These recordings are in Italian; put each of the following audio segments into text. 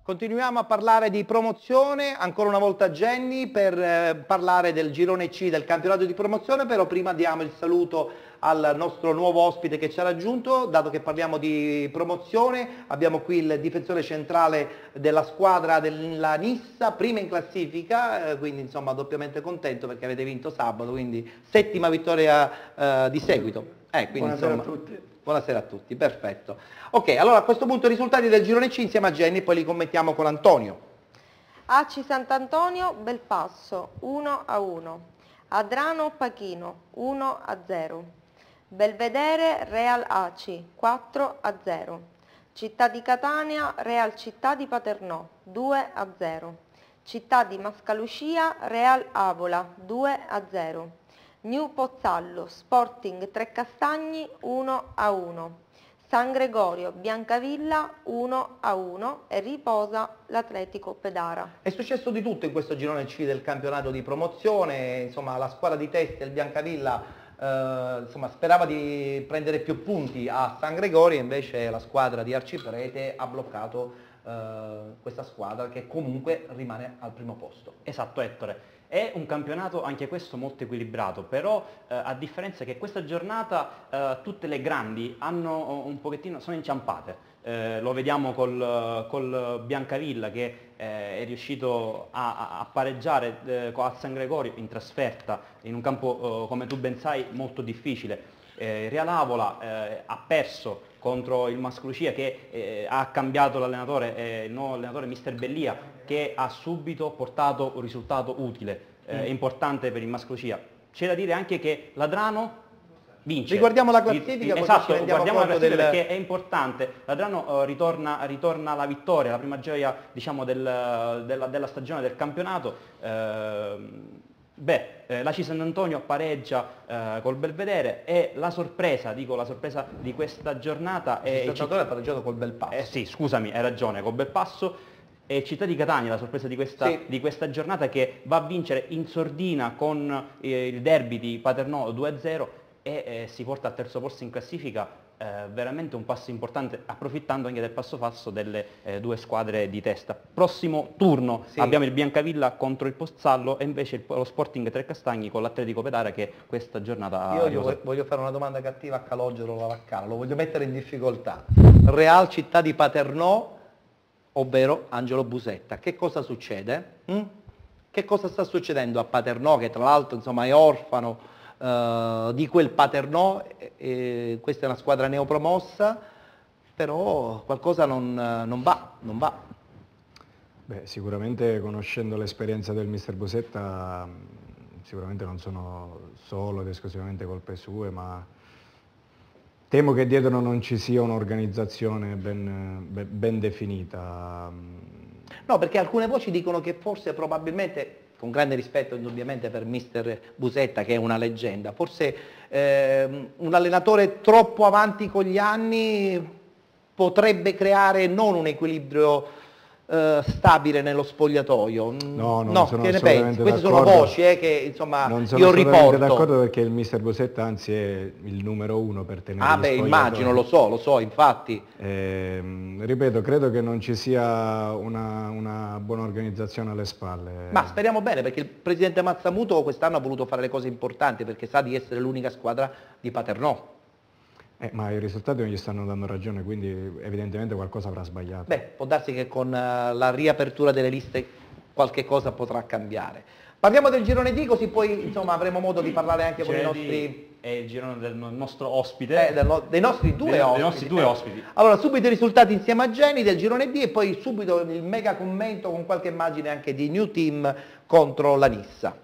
Continuiamo a parlare di promozione, ancora una volta Jenny per parlare del girone C del campionato di promozione, però prima diamo il saluto al nostro nuovo ospite che ci ha raggiunto, dato che parliamo di promozione, abbiamo qui il difensore centrale della squadra della Nissa, prima in classifica, quindi insomma doppiamente contento perché avete vinto sabato, quindi settima vittoria di seguito. Quindi, buonasera insomma, a tutti. Buonasera a tutti, perfetto. Ok, allora a questo punto i risultati del girone C insieme a Jenny, poi li commentiamo con Antonio. AC Sant'Antonio, Belpasso 1-1, Adrano Pachino 1-0, Belvedere Real Aci 4-0, Città di Catania Real Città di Paternò 2-0, Città di Mascalucia Real Avola 2-0, New Pozzallo Sporting Trecastagni 1-1, San Gregorio Biancavilla 1-1 e riposa l'Atletico Pedara. È successo di tutto in questo girone C del campionato di promozione, insomma la squadra di Teste, il Biancavilla, insomma, sperava di prendere più punti a San Gregorio, invece la squadra di Arciprete ha bloccato questa squadra che comunque rimane al primo posto. Esatto, Ettore. È un campionato anche questo molto equilibrato, però a differenza che questa giornata tutte le grandi hanno un pochettino, sono inciampate. Lo vediamo col Biancavilla che è riuscito a pareggiare a San Gregorio in trasferta, in un campo come tu ben sai molto difficile. Real Avola ha perso contro il Mascalucia che ha cambiato l'allenatore, il nuovo allenatore Mister Bellia, che ha subito portato un risultato utile, importante per il Mascalucia. C'è da dire anche che l'Adrano vince. Riguardiamo la classifica, esatto, guardiamo la classifica perché è importante. L'Adrano ritorna alla vittoria, la prima gioia diciamo della stagione del campionato. L'AC Sant'Antonio pareggia col Belvedere e la sorpresa, la sorpresa di questa giornata è... Sant'Antonio ha pareggiato col Belpasso. Sì, scusami, hai ragione, col Belpasso. E Città di Catania, la sorpresa di questa giornata, che va a vincere in sordina con il derby di Paternò 2-0 e si porta al terzo posto in classifica. Veramente un passo importante, approfittando anche del passo falso delle due squadre di testa. Prossimo turno abbiamo il Biancavilla contro il Pozzallo e invece lo Sporting Trecastagni con l'Atletico Pedara che questa giornata... Io voglio fare una domanda cattiva a Calogero Lavaccaro, lo voglio mettere in difficoltà. Real Città di Paternò, ovvero Angelo Busetta, che cosa succede? Che cosa sta succedendo a Paternò, che tra l'altro insomma è orfano di quel Paternò, questa è una squadra neopromossa, però qualcosa non va. Beh, sicuramente conoscendo l'esperienza del mister Busetta, sicuramente non sono solo ed esclusivamente colpe sue, ma temo che dietro non ci sia un'organizzazione ben definita. No, perché alcune voci dicono che forse probabilmente, con grande rispetto indubbiamente per mister Busetta che è una leggenda, forse un allenatore troppo avanti con gli anni potrebbe creare non un equilibrio stabile nello spogliatoio. No, sono che ne pensi? Queste sono voci che insomma non sono io riporto. d'accordo perché il mister Busetta anzi è il numero uno per tenere immagino, lo so, infatti. Ripeto, credo che non ci sia una buona organizzazione alle spalle. Ma speriamo bene, perché il presidente Mazzamuto quest'anno ha voluto fare le cose importanti perché sa di essere l'unica squadra di Paternò. Ma i risultati non gli stanno dando ragione, quindi evidentemente qualcosa avrà sbagliato. Beh, può darsi che con la riapertura delle liste qualche cosa potrà cambiare. Parliamo del girone D, così poi insomma avremo modo di parlare anche con i nostri... È il girone del nostro ospite. Dei nostri due ospiti. Allora, subito i risultati insieme a Jenny del girone D e poi subito il mega commento con qualche immagine anche di New Team contro la Nissa.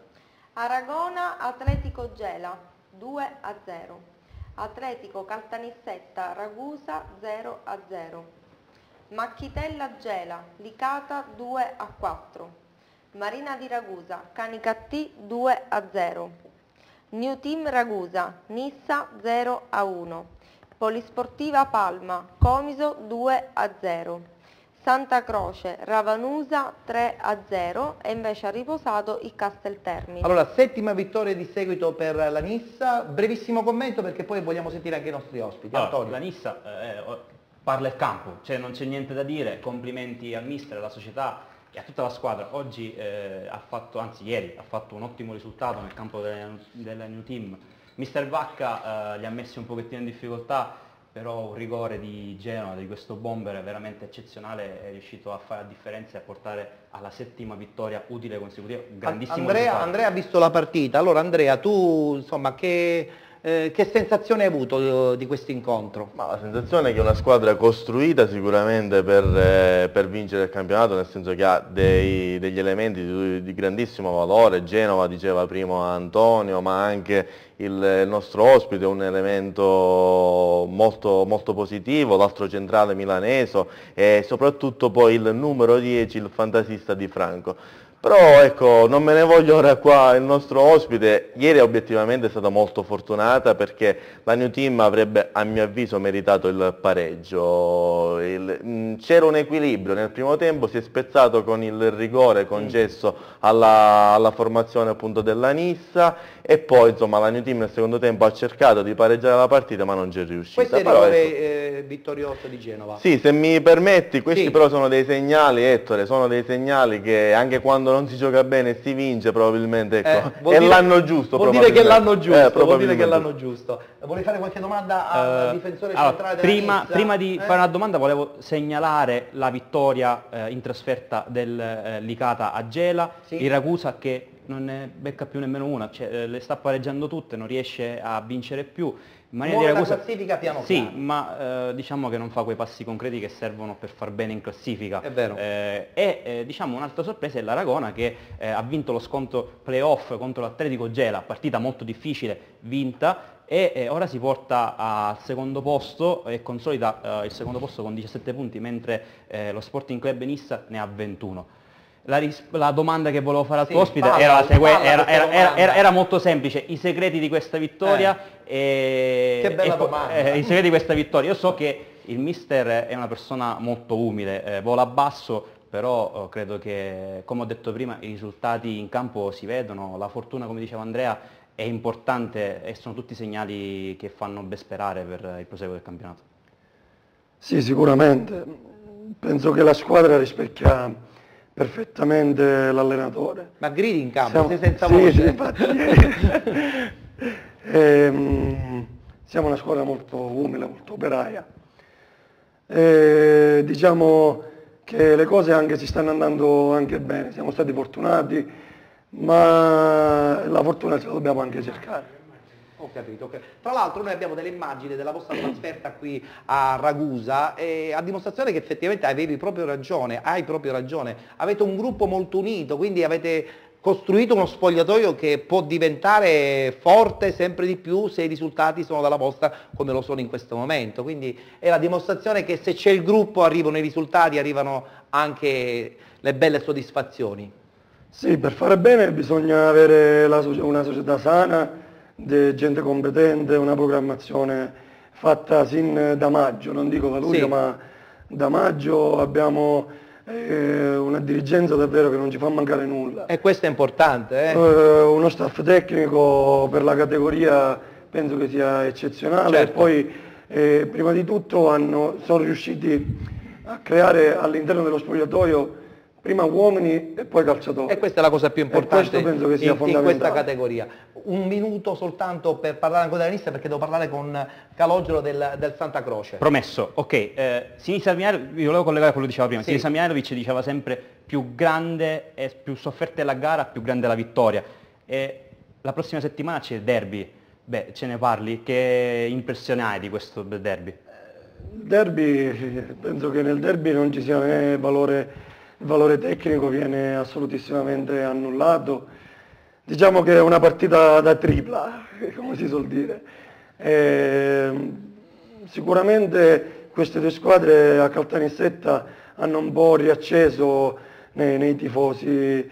Aragona Atletico Gela 2-0. Atletico Caltanissetta Ragusa 0-0, Macchitella Gela Licata 2-4, Marina di Ragusa Canicattì 2-0, New Team Ragusa Nissa 0-1, Polisportiva Palma Comiso 2-0, Santa Croce Ravanusa 3-0 e invece ha riposato il Casteltermine. Allora, settima vittoria di seguito per la Nissa, brevissimo commento perché poi vogliamo sentire anche i nostri ospiti. Allora, Antonio. la Nissa parla il campo, cioè non c'è niente da dire, complimenti al mister, alla società e a tutta la squadra. Oggi ha fatto, anzi ieri, ha fatto un ottimo risultato nel campo della New Team. Mister Vacca li ha messi un pochettino in difficoltà, però un rigore di Genova, di questo bomber veramente eccezionale, è riuscito a fare la differenza e a portare alla 7ª vittoria utile consecutiva. Grandissimo risultato. Andrea ha visto la partita, allora Andrea, tu insomma che sensazione hai avuto di questo incontro? Ma la sensazione è che è una squadra costruita sicuramente per vincere il campionato, nel senso che ha degli elementi di grandissimo valore. Genova, diceva prima Antonio, ma anche il nostro ospite è un elemento molto, molto positivo, l'altro centrale milaneso e soprattutto poi il numero 10, il fantasista Di Franco. Però ecco, non me ne voglio ora qua il nostro ospite, ieri obiettivamente è stata molto fortunata perché la New Team avrebbe a mio avviso meritato il pareggio. C'era un equilibrio, nel primo tempo si è spezzato con il rigore concesso alla formazione appunto della Nissa e poi insomma la New Team nel secondo tempo ha cercato di pareggiare la partita ma non c'è riuscita. Questo è il rigore vittorioso di Genova. Sì, se mi permetti, questi però sono dei segnali, Ettore, sono dei segnali che anche quando non si gioca bene e si vince probabilmente, ecco, è l'anno giusto. Vuol dire che è l'anno giusto, vuol dire che è probabilmente. l'anno giusto. Vuoi fare qualche domanda al difensore centrale della Nizza? Prima di fare una domanda volevo segnalare la vittoria in trasferta del Licata a Gela, Sì. il Ragusa che non ne becca più nemmeno una, cioè, le sta pareggiando tutte, non riesce a vincere più. In maniera Muove di la Ragusa, classifica piano sì, piano. ma diciamo che non fa quei passi concreti che servono per far bene in classifica. È vero. Diciamo un'altra sorpresa è l'Aragona che ha vinto lo sconto playoff contro l'Atletico Gela, partita molto difficile, vinta, e ora si porta al secondo posto e consolida il secondo posto con 17 punti, mentre lo Sporting Club Nissa ne ha 21. La domanda che volevo fare al tuo ospite era molto semplice, i segreti di questa vittoria. Che bella domanda. I segreti di questa vittoria, io so che il mister è una persona molto umile, vola basso, però credo che, come ho detto prima, i risultati in campo si vedono, la fortuna, come diceva Andrea, è importante e sono tutti segnali che fanno ben sperare per il proseguo del campionato. Sì, sicuramente. Penso che la squadra rispecchia perfettamente l'allenatore. Ma gridi in campo, sei senza sì, voce. sì, infatti. Siamo una squadra molto umile, molto operaia. Diciamo che le cose anche si stanno andando anche bene, siamo stati fortunati, ma la fortuna ce la dobbiamo anche cercare. Ho capito, ok. Tra l'altro noi abbiamo delle immagini della vostra trasferta qui a Ragusa a dimostrazione che effettivamente hai proprio ragione, avete un gruppo molto unito, quindi avete costruito uno spogliatoio che può diventare forte sempre di più se i risultati sono dalla vostra come lo sono in questo momento, quindi è la dimostrazione che se c'è il gruppo arrivano i risultati, arrivano anche le belle soddisfazioni. Sì, per fare bene bisogna avere una società sana, gente competente, una programmazione fatta sin da maggio, non dico da luglio, Sì. ma da maggio abbiamo una dirigenza davvero che non ci fa mancare nulla. E questo è importante, Uno staff tecnico per la categoria penso che sia eccezionale, Certo. e poi prima di tutto sono riusciti a creare all'interno dello spogliatoio prima uomini e poi calciatori. E questa è la cosa più importante questo penso che sia in fondamentale. questa categoria. Un minuto soltanto per parlare ancora della lista perché devo parlare con Calogero del Santa Croce. Promesso, ok. Sinisa Mihajlovic, io volevo collegare a quello che diceva prima, Sì. Sinisa Mihajlovic diceva sempre più grande e più sofferta è la gara, più grande è la vittoria. E la prossima settimana c'è il derby. Beh, ce ne parli? Che impressione hai di questo derby? Il derby, penso che nel derby non ci sia né il valore tecnico, viene assolutissimamente annullato. Diciamo che è una partita da tripla, come si suol dire. Sicuramente queste due squadre a Caltanissetta hanno un po' riacceso nei tifosi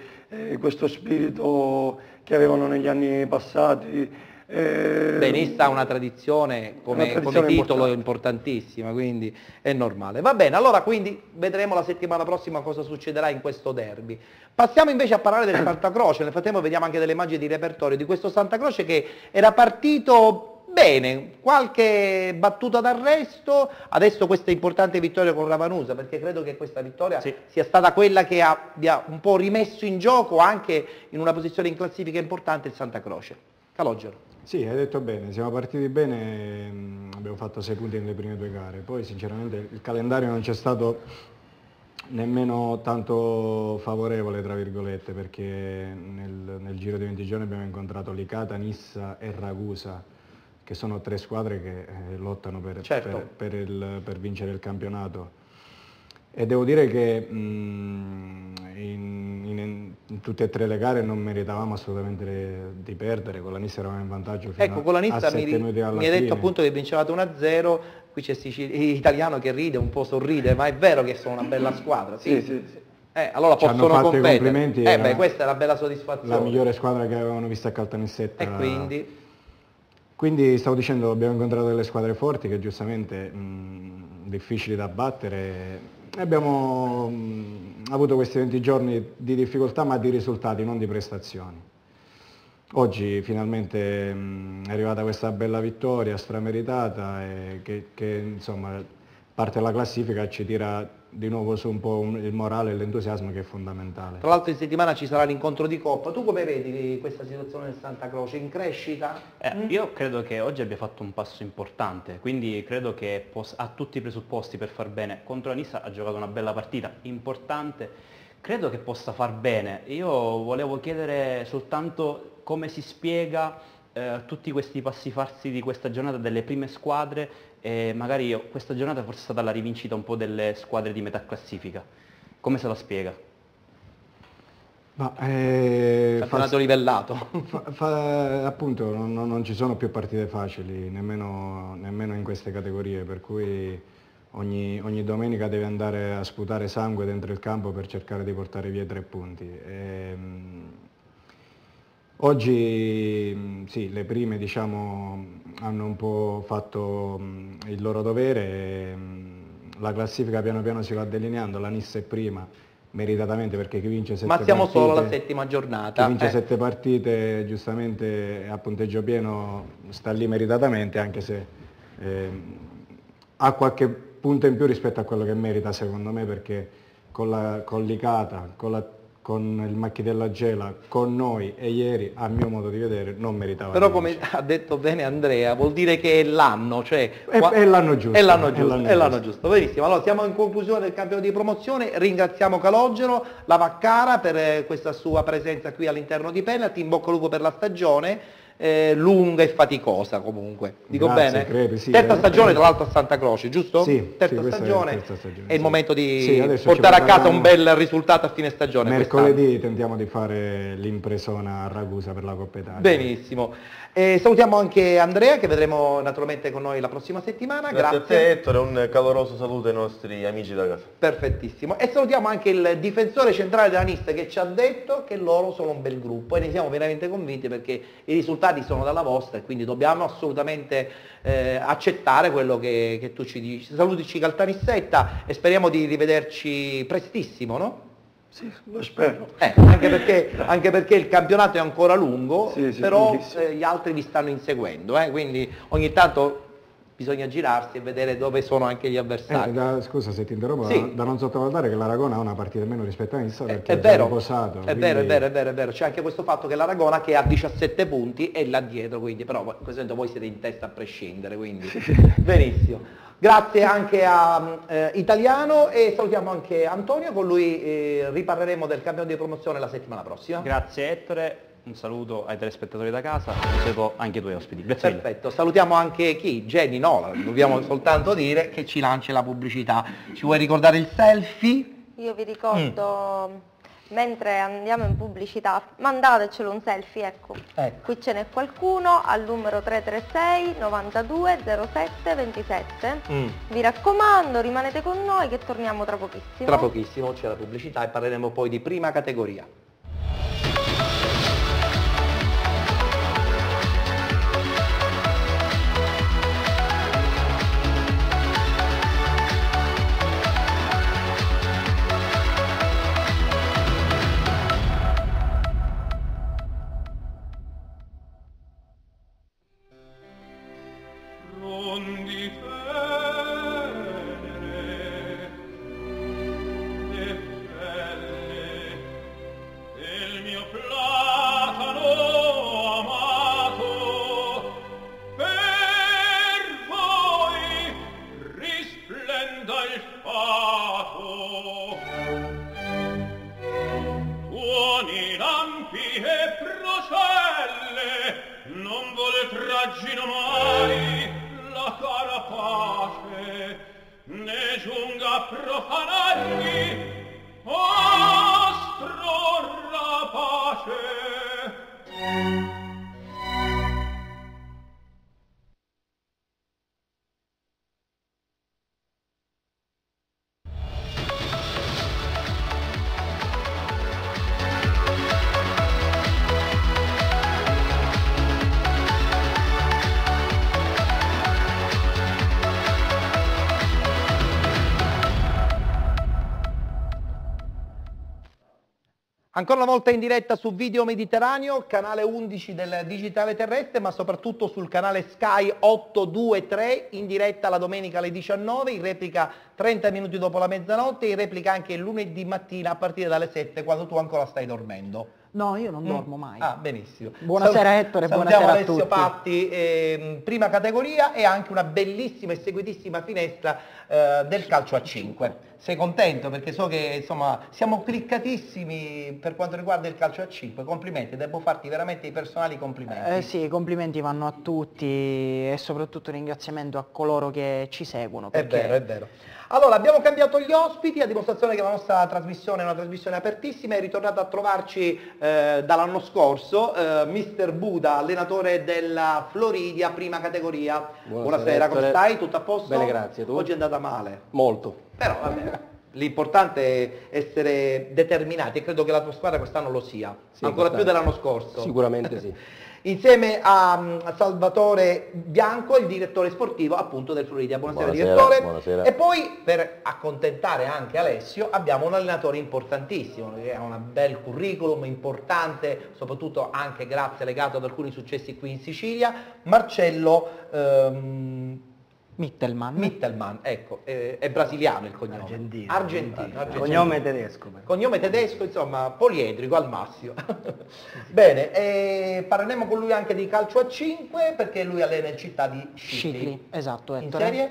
questo spirito che avevano negli anni passati. Nissa ha una tradizione come titolo importantissima, quindi è normale. Va bene, allora quindi vedremo la settimana prossima cosa succederà in questo derby. Passiamo invece a parlare del Santa Croce, nel frattempo vediamo anche delle immagini di repertorio di questo Santa Croce che era partito bene, qualche battuta d'arresto, adesso questa importante vittoria con Ravanusa, perché credo che questa vittoria sia stata quella che abbia un po' rimesso in gioco anche in una posizione in classifica importante il Santa Croce. Calogero. Sì, hai detto bene, siamo partiti bene, abbiamo fatto 6 punti nelle prime 2 gare, poi sinceramente il calendario non c'è stato nemmeno tanto favorevole, tra virgolette, perché nel giro di 20 giorni abbiamo incontrato Licata, Nissa e Ragusa, che sono 3 squadre che lottano per vincere il campionato. E devo dire che in tutte e 3 le gare non meritavamo assolutamente di perdere, con la Nissa eravamo in vantaggio fino con la Nissa a 7 minuti alla mi hai detto fine. appunto che vincevate 1-0, qui c'è Italiano che ride, un po' sorride, ma è vero che sono una bella squadra, sì. Sì. Allora Ci hanno possono fatto i competere. complimenti, Questa è la bella soddisfazione. La migliore squadra che avevano visto a Caltanissetta. E quindi stavo dicendo, abbiamo incontrato delle squadre forti che giustamente difficili da battere. Abbiamo avuto questi 20 giorni di difficoltà, ma di risultati, non di prestazioni. Oggi finalmente è arrivata questa bella vittoria strameritata che insomma parte della classifica ci tira di nuovo su un po' il morale e l'entusiasmo, che è fondamentale. Tra l'altro in settimana ci sarà l'incontro di Coppa. Tu come vedi questa situazione del Santa Croce? In crescita? Io credo che oggi abbia fatto un passo importante, quindi credo che ha tutti i presupposti per far bene. Contro la Nissa ha giocato una bella partita, importante, credo che possa far bene. Io volevo chiedere soltanto come si spiega tutti questi passi farsi di questa giornata delle prime squadre, e magari questa giornata forse è stata la rivincita un po' delle squadre di metà classifica. Come se la spiega? Campionato livellato. Appunto non ci sono più partite facili, nemmeno in queste categorie, per cui ogni domenica devi andare a sputare sangue dentro il campo per cercare di portare via i 3 punti. Oggi sì, le prime diciamo hanno un po' fatto il loro dovere, la classifica piano piano si va delineando, la Nissa è prima, meritatamente, perché chi vince 7 partite... Ma siamo solo alla 7ª giornata. Chi vince 7 partite giustamente a punteggio pieno sta lì meritatamente, anche se ha qualche punto in più rispetto a quello che merita secondo me, perché con Licata, con il Macchitella Gela, con noi e ieri, a mio modo di vedere, non meritava. Però come ha detto bene Andrea, vuol dire che è l'anno, cioè... È l'anno giusto. È l'anno giusto, benissimo. Allora siamo in conclusione del campionato di promozione, ringraziamo Calogero, la Vaccara per questa sua presenza qui all'interno di Penalty, in bocca al lupo per la stagione. Lunga e faticosa comunque, dico Grazie, bene? Crepi, sì, terza stagione tra l'altro a Santa Croce, giusto? Sì, terza sì, stagione. È terza stagione, è il momento di sì, portare a casa un bel risultato a fine stagione. Mercoledì tentiamo di fare l'impresona a Ragusa per la Coppa Italia. Benissimo. Salutiamo anche Andrea, che vedremo naturalmente con noi la prossima settimana. Grazie a te Ettore, un caloroso saluto ai nostri amici da casa. Perfettissimo. E salutiamo anche il difensore centrale della Nissa, che ci ha detto che loro sono un bel gruppo, e ne siamo veramente convinti, perché i risultati sono dalla vostra e quindi dobbiamo assolutamente accettare quello che tu ci dici. Salutici Caltanissetta e speriamo di rivederci prestissimo, no? Sì, lo spero. Anche perché il campionato è ancora lungo, sì, però lunghissimo. gli altri vi stanno inseguendo, quindi ogni tanto bisogna girarsi e vedere dove sono anche gli avversari. Scusa se ti interrompo, Sì. da non sottovalutare che l'Aragona ha una partita in meno rispetto a Nissa, perché È vero, riposato. è vero, c'è anche questo fatto che l'Aragona che ha 17 punti è là dietro, quindi però in questo momento voi siete in testa a prescindere, quindi benissimo. Grazie anche a Italiano e salutiamo anche Antonio, con lui riparleremo del campionato di promozione la settimana prossima. Grazie Ettore, un saluto ai telespettatori da casa, un saluto anche ai tuoi ospiti. Grazie mille. Perfetto, salutiamo anche chi? Jenny Nola, dobbiamo soltanto dire che ci lancia la pubblicità. Ci vuoi ricordare il selfie? Io vi ricordo, mentre andiamo in pubblicità, mandatecelo un selfie, ecco. Qui ce n'è qualcuno al numero 336 92 07 27. Vi raccomando, rimanete con noi che torniamo tra pochissimo. Tra pochissimo c'è la pubblicità e parleremo poi di prima categoria. dal fato. Tuoni lampi e procelle non vuole traggino mai la cara pace, ne giunga a profanargli ostro rapace. Ancora una volta in diretta su Video Mediterraneo, canale 11 del digitale terrestre, ma soprattutto sul canale Sky 823, in diretta la domenica alle 19, in replica 30 minuti dopo la mezzanotte, in replica anche il lunedì mattina a partire dalle 7, quando tu ancora stai dormendo. No, io non dormo mai. Ah, benissimo. Buonasera Ettore, buonasera a tutti. Alessio Patti, prima categoria e anche una bellissima e seguitissima finestra del calcio a 5. Sei contento? Perché so che insomma siamo cliccatissimi per quanto riguarda il calcio a 5. Complimenti, devo farti veramente i personali complimenti. Sì, i complimenti vanno a tutti e soprattutto un ringraziamento a coloro che ci seguono. Perché... È vero, è vero. Allora, abbiamo cambiato gli ospiti, a dimostrazione che la nostra trasmissione è una trasmissione apertissima, è ritornato a trovarci dall'anno scorso Mister Buda, allenatore della Floridia, prima categoria. Buonasera, come stai? Tutto a posto? Bene, grazie. Tu? Oggi è andata male. Molto. Però vabbè, l'importante è essere determinati e credo che la tua squadra quest'anno lo sia, sì, ancora più dell'anno scorso. Sicuramente sì. Insieme a Salvatore Bianco, il direttore sportivo appunto del Floridia. Buonasera, direttore. Buonasera. E poi per accontentare anche Alessio abbiamo un allenatore importantissimo, che ha un bel curriculum importante, soprattutto anche grazie legato ad alcuni successi qui in Sicilia, Marcello Mittelman, ecco, è brasiliano il cognome. Argentino. Cognome tedesco. Cognome tedesco, insomma, poliedrico al massimo. Bene, parleremo con lui anche di calcio a 5 perché lui allena il Città di Scicli. Esatto, in serie?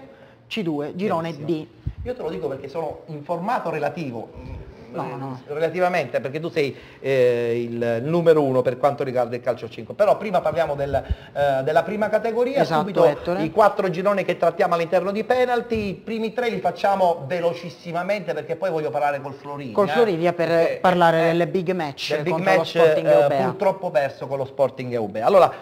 C2, girone D. Io te lo dico perché sono informato relativo. No. Relativamente, perché tu sei il numero 1 per quanto riguarda il calcio 5, però prima parliamo della prima categoria, esatto, subito Ettore. I 4 gironi che trattiamo all'interno di penalty, i primi 3 li facciamo velocissimamente perché poi voglio parlare col Floridia. Col Floridia per parlare delle big match del big contro match, lo Sporting Eubea. Purtroppo perso con lo Sporting Eubea. Allora,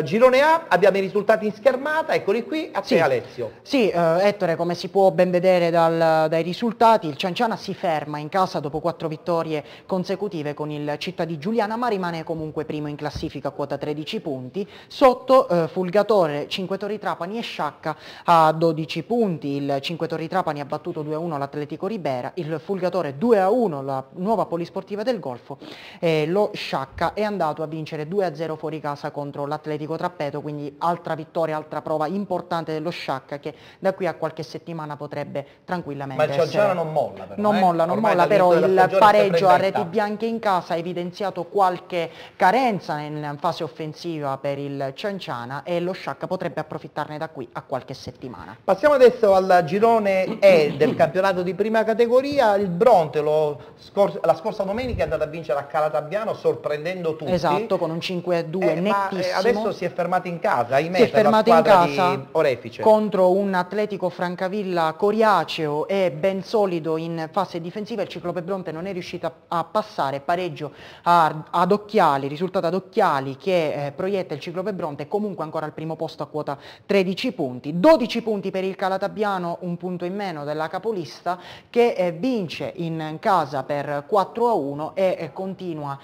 girone A, abbiamo i risultati in schermata, eccoli qui, a te Alessio. Sì, Ettore, come si può ben vedere dai risultati, il Cianciana si ferma in casa dopo 4 vittorie consecutive con il Città di Giuliana, ma rimane comunque primo in classifica a quota 13 punti, sotto Fulgatore, Cinque Trapani e Sciacca a 12 punti, il Cinque Trapani ha battuto 2-1 l'Atletico Ribera, il Fulgatore 2-1 la nuova Polisportiva del Golfo e lo Sciacca è andato a vincere 2-0 fuori casa contro l'Atletico Trappeto, quindi altra vittoria, altra prova importante dello Sciacca che da qui a qualche settimana potrebbe tranquillamente Ma il Cianciana non molla però. Non molla, però il pareggio a reti bianche in casa ha evidenziato qualche carenza in fase offensiva per il Cianciana e lo Sciacca potrebbe approfittarne da qui a qualche settimana. Passiamo adesso al girone E del campionato di prima categoria. Il Bronte la scorsa domenica è andato a vincere a Calatabbiano sorprendendo tutti. Esatto, con un 5-2 nettissimo. Adesso si è fermato in casa, ahimè, si è fermato in casa di Orefice contro un Atletico Francavilla coriaceo e ben solido in fase difensiva. Il Ciclope Bronte non è riuscito a passare, pareggio ad occhiali, risultato ad occhiali che proietta il Ciclope Bronte comunque ancora al primo posto a quota 13 punti, 12 punti per il Calatabbiano, un punto in meno della capolista che vince in casa per 4-1 e continua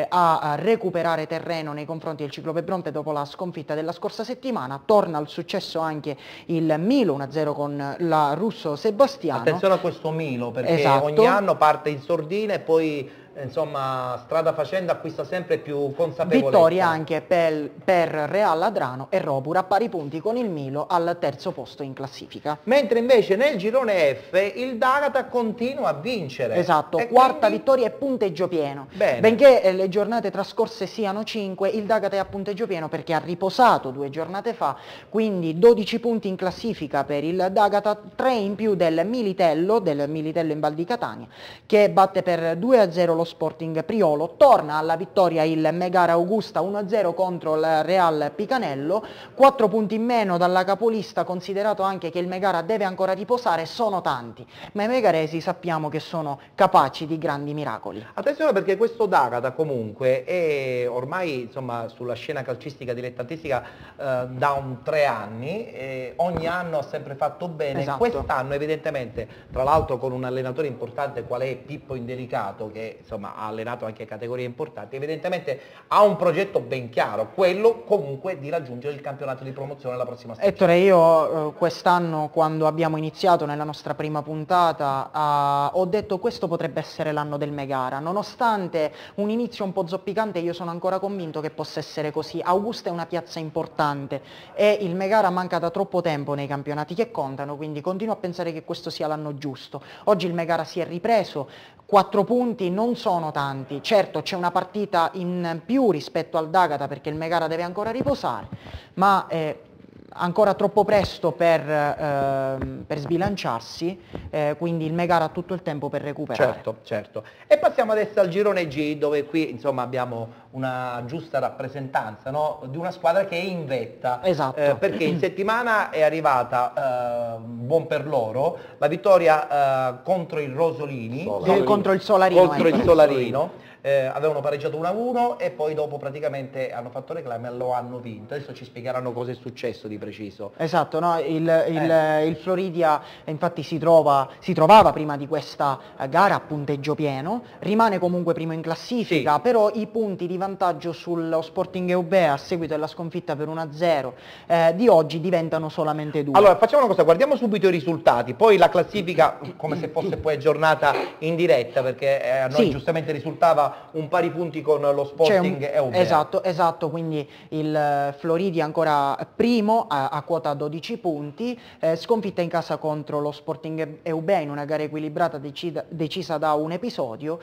a recuperare terreno nei confronti del Ciclope Bronte dopo la sconfitta della scorsa settimana. Torna al successo anche il Milo 1-0 con la Russo Sebastiano. Attenzione a questo Milo perché esatto. ogni anno parte in sordina e poi insomma, strada facendo acquista sempre più consapevolezza. Vittoria anche per Real Adrano e Robur a pari punti con il Milo al terzo posto in classifica. Mentre invece nel girone F il D'Agata continua a vincere. Esatto, e quarta quindi... vittoria e punteggio pieno. Bene. Benché le giornate trascorse siano 5, il D'Agata è a punteggio pieno perché ha riposato 2 giornate fa, quindi 12 punti in classifica per il D'Agata, 3 in più del Militello in Val di Catania, che batte per 2-0 lo Sporting Priolo. Torna alla vittoria il Megara Augusta 1-0 contro il Real Picanello, 4 punti in meno dalla capolista, considerato anche che il Megara deve ancora riposare. Sono tanti, ma i megaresi sappiamo che sono capaci di grandi miracoli. Attenzione, perché questo D'Agata comunque è ormai, insomma, sulla scena calcistica dilettantistica da 3 anni, ogni anno ha sempre fatto bene. Esatto. Quest'anno evidentemente, tra l'altro con un allenatore importante qual è Pippo Indelicato, che insomma ha allenato anche categorie importanti, evidentemente ha un progetto ben chiaro, quello comunque di raggiungere il campionato di promozione la prossima stagione. Ettore, io quest'anno, quando abbiamo iniziato nella nostra prima puntata, ho detto questo potrebbe essere l'anno del Megara. Nonostante un inizio un po' zoppicante, io sono ancora convinto che possa essere così. Augusta è una piazza importante e il Megara manca da troppo tempo nei campionati che contano, quindi continuo a pensare che questo sia l'anno giusto. Oggi il Megara si è ripreso, 4 punti non sono tanti, certo c'è una partita in più rispetto al D'Agata perché il Megara deve ancora riposare, ma ancora troppo presto per sbilanciarsi, quindi il Megara ha tutto il tempo per recuperare. Certo, certo. E passiamo adesso al girone G, dove qui insomma abbiamo una giusta rappresentanza, no? Di una squadra che è in vetta. Esatto. Perché in settimana è arrivata, buon per loro, la vittoria contro il Rosolini. Contro il Solarino. Contro il Solarino. Avevano pareggiato 1-1 e poi dopo praticamente hanno fatto reclame e lo hanno vinto. Adesso ci spiegheranno cosa è successo di preciso. Esatto, no? Il Floridia infatti si trovava prima di questa gara a punteggio pieno, rimane comunque primo in classifica, sì. Però i punti di vantaggio sullo Sporting Eubea a seguito della sconfitta per 1-0 di oggi diventano solamente 2. Allora facciamo una cosa, guardiamo subito i risultati, poi la classifica come se fosse poi aggiornata in diretta, perché a noi sì. Giustamente risultava un pari punti con lo Sporting Eubea. Esatto, quindi il Floridia ancora primo a quota 12 punti, sconfitta in casa contro lo Sporting Eubea in una gara equilibrata decisa da un episodio,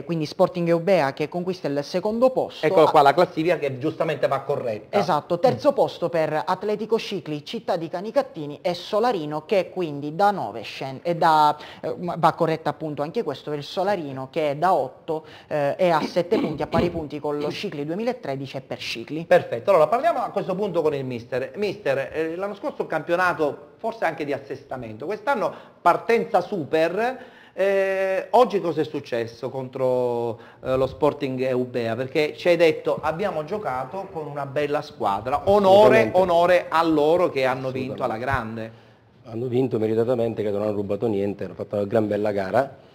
quindi Sporting Eubea che conquista il secondo posto. Eccolo qua la classifica che giustamente va corretta. Esatto, terzo posto per Atletico Scicli, Città di Canicattini e Solarino, che quindi da 9 va corretta appunto anche questo per il Solarino, che è da 8 è a 7 punti, a pari punti con lo Scicli 2013 e per Scicli. Perfetto, allora parliamo a questo punto con il mister. Mister, l'anno scorso un campionato forse anche di assestamento, quest'anno partenza super. Oggi cosa è successo contro lo Sporting Eubea? Perché ci hai detto abbiamo giocato con una bella squadra, onore a loro che hanno vinto alla grande. Hanno vinto meritatamente, che non hanno rubato niente, hanno fatto una gran bella gara.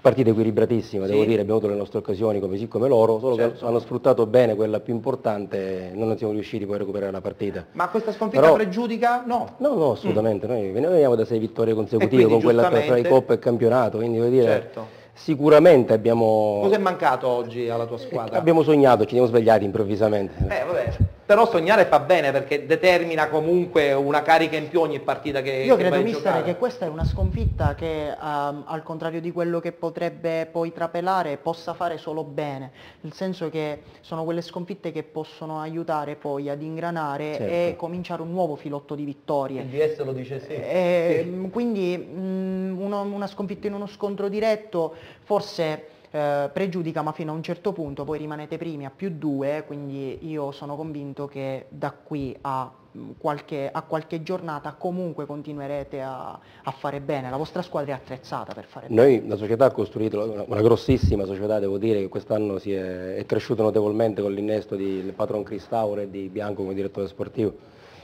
Partita equilibratissima, sì. Devo dire, abbiamo avuto le nostre occasioni come loro, solo certo. Che hanno sfruttato bene quella più importante, non siamo riusciti poi a recuperare la partita. Ma questa sconfitta pregiudica? No. No, assolutamente, noi veniamo da 6 vittorie consecutive con quella tra i Coppa e Campionato, quindi voglio dire, certo. Sicuramente abbiamo... Cosa è mancato oggi alla tua squadra? Abbiamo sognato, ci siamo svegliati improvvisamente. Vabbè. Però sognare fa bene perché determina comunque una carica in più ogni partita che Io credo, vai mister, giocare. che questa è una sconfitta che al contrario di quello che potrebbe poi trapelare possa fare solo bene, nel senso che sono quelle sconfitte che possono aiutare poi ad ingranare, certo. E cominciare un nuovo filotto di vittorie. Il DS lo dice sì. Sì. Quindi una sconfitta in uno scontro diretto forse pregiudica, ma fino a un certo punto, poi rimanete primi a +2, quindi io sono convinto che da qui a qualche giornata comunque continuerete a fare bene, la vostra squadra è attrezzata per fare bene. Noi la società ha costruito una grossissima società, devo dire che quest'anno è cresciuto notevolmente con l'innesto del patron Cristaure e di Bianco come direttore sportivo.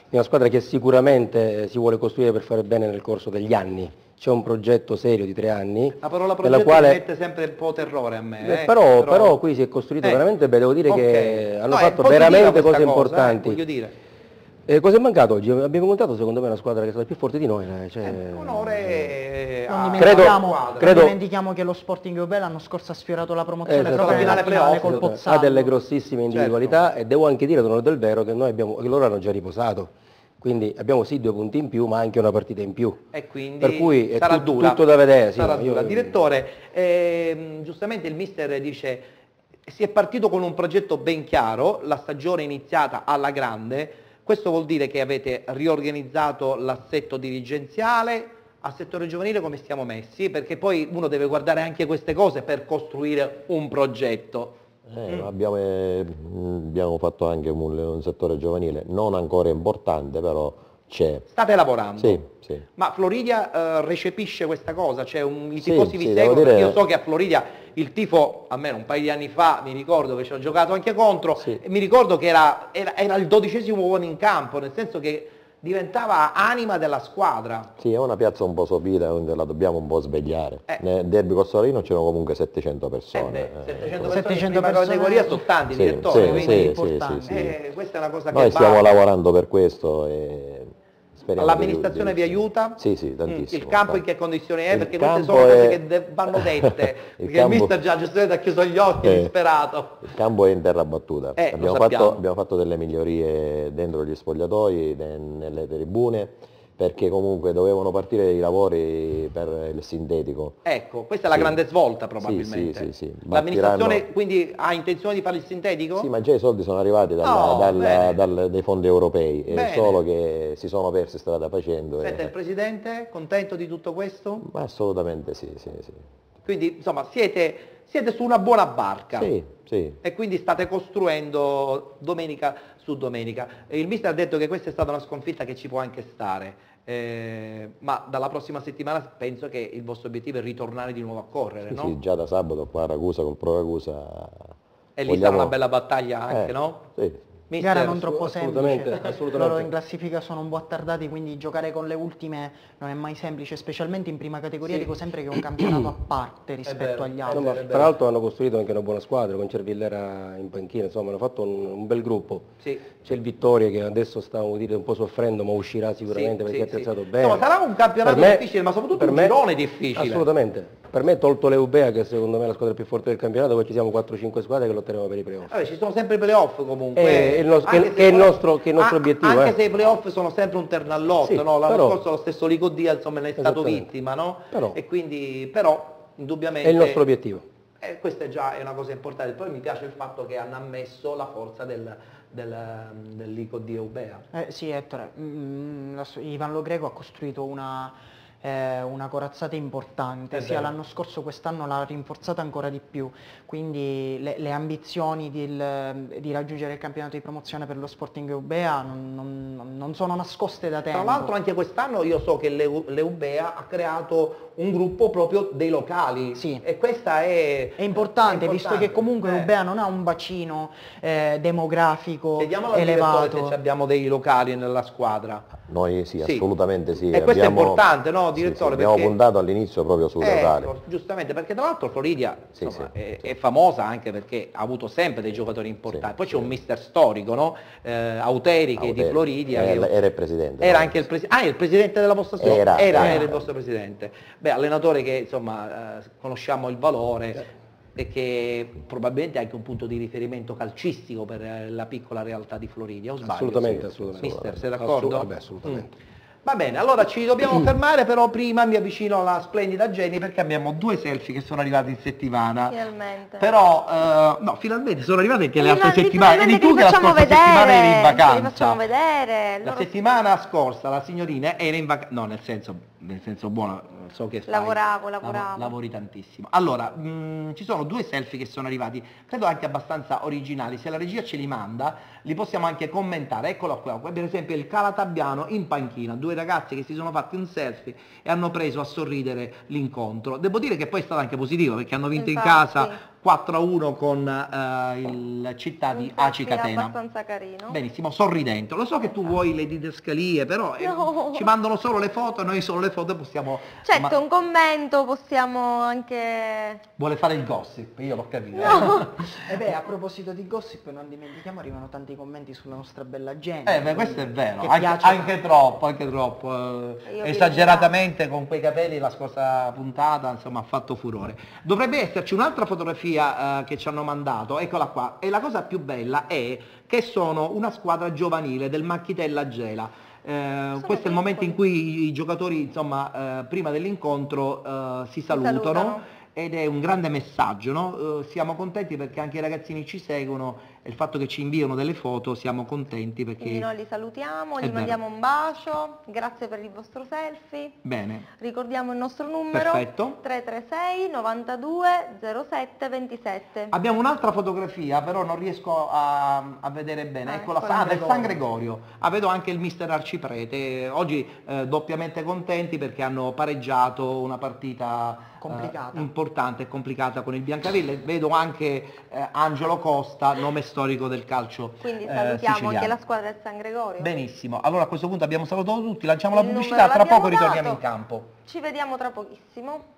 È una squadra che sicuramente si vuole costruire per fare bene nel corso degli anni. C'è un progetto serio di 3 anni. La parola progetto quale... mette sempre un po' terrore a me. Però qui si è costruito veramente bene, devo dire che hanno fatto veramente cose importanti. Voglio dire. Cosa è mancato oggi? Abbiamo incontrato secondo me una squadra che è stata più forte di noi. Onore non dimentichiamo che lo Sporting Eubea l'anno scorso ha sfiorato la promozione proprio nella finale col Pozzallo. Ha delle grossissime individualità, e devo anche dire, d'onore del vero, che che loro hanno già riposato. Quindi abbiamo sì 2 punti in più, ma anche una partita in più. E quindi per cui è sarà dura. Tutto da vedere. Sì, Direttore, giustamente il mister dice si è partito con un progetto ben chiaro, la stagione è iniziata alla grande, questo vuol dire che avete riorganizzato l'assetto dirigenziale, al settore giovanile come stiamo messi? Perché poi uno deve guardare anche queste cose per costruire un progetto. Abbiamo fatto anche un settore giovanile, non ancora importante, però c'è. State lavorando? Sì, sì. Ma Floridia recepisce questa cosa? Cioè i tifosi vi seguono? Perché io so che a Floridia il tifo, almeno un paio di anni fa, mi ricordo che ci ho giocato anche contro, e mi ricordo che era il 12° uomo in campo, nel senso che diventava anima della squadra. Sì, è una piazza un po' sopita, la dobbiamo un po' svegliare. Nel derby Corsolino c'erano comunque 700 persone. 700 persone in categoria sono tanti, direttore, quindi è importante. Questa è una cosa che noi stiamo lavorando per questo e speriamo. L'amministrazione vi aiuta? Sì, tantissimo. Il campo in che condizioni è? Perché queste sono cose che vanno dette, perché il mister già giustamente ha chiuso gli occhi, disperato. Il campo è in terra battuta, abbiamo fatto delle migliorie dentro gli spogliatoi, nelle tribune, perché comunque dovevano partire i lavori per il sintetico. Ecco, questa è la grande svolta probabilmente. Sì. L'amministrazione quindi ha intenzione di fare il sintetico? Sì, ma già i soldi sono arrivati dai fondi europei, è solo che si sono persi strada facendo. Senta, il Presidente contento di tutto questo? Ma assolutamente sì. Quindi insomma siete su una buona barca. Sì. E quindi state costruendo domenica su domenica. Il mister ha detto che questa è stata una sconfitta che ci può anche stare, ma dalla prossima settimana penso che il vostro obiettivo è ritornare di nuovo a correre, no? Sì, già da sabato qua a Ragusa col Pro Ragusa. E lì sarà una bella battaglia anche, no? Sì. Mister, gara non troppo semplice, assolutamente. Loro in classifica sono un po' attardati, quindi giocare con le ultime non è mai semplice, specialmente in prima categoria. Dico sempre che è un campionato a parte rispetto agli altri. Tra l'altro hanno costruito anche una buona squadra, con Cervillera in panchina, insomma hanno fatto un bel gruppo. C'è il Vittoria che adesso sta un po' soffrendo, ma uscirà sicuramente perché è attrezzato bene. No, sarà un campionato difficile, ma soprattutto un girone difficile. Assolutamente. Per me, tolto l'Eubea, che secondo me è la squadra più forte del campionato, poi ci siamo 4-5 squadre che lotteremo per i playoff. Vabbè, ci sono sempre i playoff comunque. Che è il nostro obiettivo. Anche se i playoff sono sempre un terno all'otto, no? L'anno scorso lo stesso Licodia insomma ne è stato vittima, no? E quindi, indubbiamente... È il nostro obiettivo. Questa è una cosa importante. Poi mi piace il fatto che hanno ammesso la forza del Licodia Eubea. Sì, Ettore, Ivan Lo Greco ha costruito una corazzata importante, sia l'anno scorso, quest'anno l'ha rinforzata ancora di più, quindi le ambizioni di raggiungere il campionato di promozione per lo Sporting Eubea non sono nascoste da tempo. Tra l'altro anche quest'anno io so che l'Eubea ha creato un gruppo proprio dei locali, e questa è importante, visto che comunque Eubea non ha un bacino demografico Chiediamo elevato. Se abbiamo dei locali nella squadra. Noi assolutamente sì. E questo è importante, no, direttore? Abbiamo puntato all'inizio proprio sul locale. Giustamente, perché tra l'altro Floridia è famosa anche perché ha avuto sempre dei giocatori importanti. Poi c'è un mister storico, no? Auteri, che è di Floridia. Era il presidente. Era anche il presidente della vostra squadra? Era il vostro presidente. Allenatore che insomma conosciamo il valore e che probabilmente è anche un punto di riferimento calcistico per la piccola realtà di Floridia, o sbaglio? Assolutamente. Mister, sei d'accordo? Assolutamente. Va bene, allora ci dobbiamo fermare, però prima mi avvicino alla splendida Jenny perché abbiamo 2 selfie che sono arrivati in settimana. Finalmente. Però, finalmente sono arrivate anche le altre settimane. Eri tu che la scorsa settimana eri in vacanza. Li facciamo vedere. La settimana scorsa la signorina era in vacanza, no, nel senso buono, so che lavoravo. Lavori tantissimo. Allora, ci sono 2 selfie che sono arrivati, credo anche abbastanza originali. Se la regia ce li manda, li possiamo anche commentare. Eccolo qua, per esempio il Calatabbiano in panchina, 2 ragazzi che si sono fatti un selfie e hanno preso a sorridere l'incontro. Devo dire che poi è stato anche positivo perché hanno vinto in casa 4-1 con il Città di Aci Catena. Abbastanza carino. Benissimo, sorridente. Lo so che tu vuoi le didascalie, però no. Ci mandano solo le foto, noi solo le foto possiamo... Certo, un commento possiamo anche... Vuole fare il gossip, io l'ho capito. No. E beh, a proposito di gossip, non dimentichiamo, arrivano tanti commenti sulla nostra bella gente. Beh, questo è vero, Anche troppo. Esageratamente con quei capelli la scorsa puntata, insomma, ha fatto furore. Dovrebbe esserci un'altra fotografia che ci hanno mandato, eccola qua, e la cosa più bella è che sono una squadra giovanile del Macchitella Gela. Questo è il momento in cui i giocatori, insomma, prima dell'incontro si salutano. Ed è un grande messaggio, no? Siamo contenti perché anche i ragazzini ci seguono e il fatto che ci inviano delle foto siamo contenti perché... Quindi noi li salutiamo, gli mandiamo un bacio, grazie per il vostro selfie. Bene. Ricordiamo il nostro numero. Perfetto. 336 92 07 27. Abbiamo un'altra fotografia, però non riesco a vedere bene. Eccola, del San Gregorio. Vedo anche il mister Arciprete. Oggi doppiamente contenti perché hanno pareggiato una partita importante e complicata con il Biancavilla. Vedo anche Angelo Costa, nome storico del calcio. Quindi salutiamo anche la squadra del San Gregorio. Benissimo, allora a questo punto abbiamo salutato tutti, lanciamo la pubblicità, tra poco ritorniamo in campo. Ci vediamo tra pochissimo.